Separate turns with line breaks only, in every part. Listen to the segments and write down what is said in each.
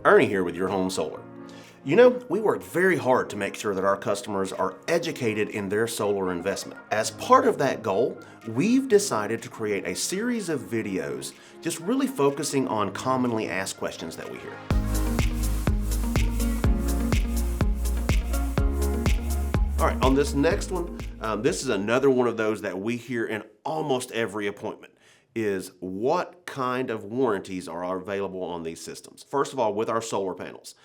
Ernie here with Your Home Solar. You know, we work very hard to make sure that our customers are educated in their solar investment. As part of that goal, we've decided to create a series of videos just really focusing on commonly asked questions that we hear. All right, on this next one, this is another one of those that we hear in almost every appointment, is what kind of warranties are available on these systems. First of all, with our solar panels,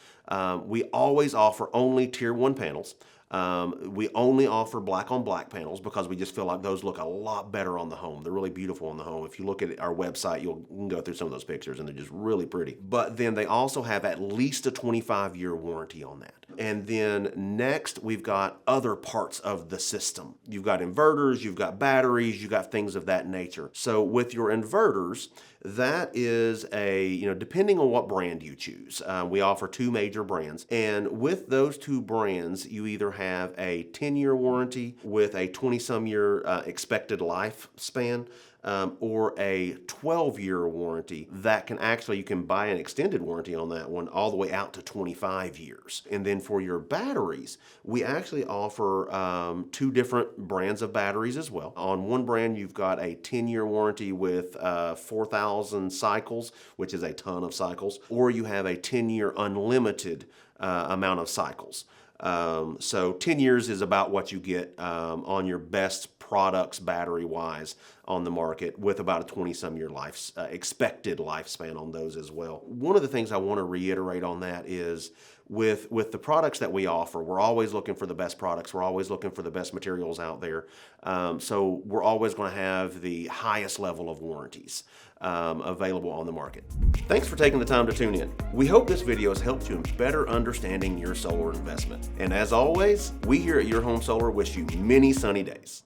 we always offer only Tier 1 panels. We only offer black on black panels because we just feel like those look a lot better on the home. They're really beautiful on the home. If you look at our website, you can go through some of those pictures and they're just really pretty. But then they also have at least a 25-year warranty on that. And then next, we've got other parts of the system. You've got inverters, you've got batteries, you've got things of that nature. So with your inverters, that is depending on what brand you choose. We offer two major brands. And with those two brands, you either have a 10-year warranty with a 20-some-year expected lifespan, or a 12-year warranty that you can buy an extended warranty on that one all the way out to 25 years. And then for your batteries, we actually offer two different brands of batteries as well. On one brand, you've got a 10-year warranty with 4,000 cycles, which is a ton of cycles, or you have a 10-year unlimited amount of cycles. So 10 years is about what you get on your best products battery-wise on the market, with about a 20-some-year expected lifespan on those as well. One of the things I want to reiterate on that is with the products that we offer, we're always looking for the best products. We're always looking for the best materials out there. So we're always going to have the highest level of warranties available on the market. Thanks for taking the time to tune in. We hope this video has helped you in better understanding your solar investment. And as always, we here at Your Home Solar wish you many sunny days.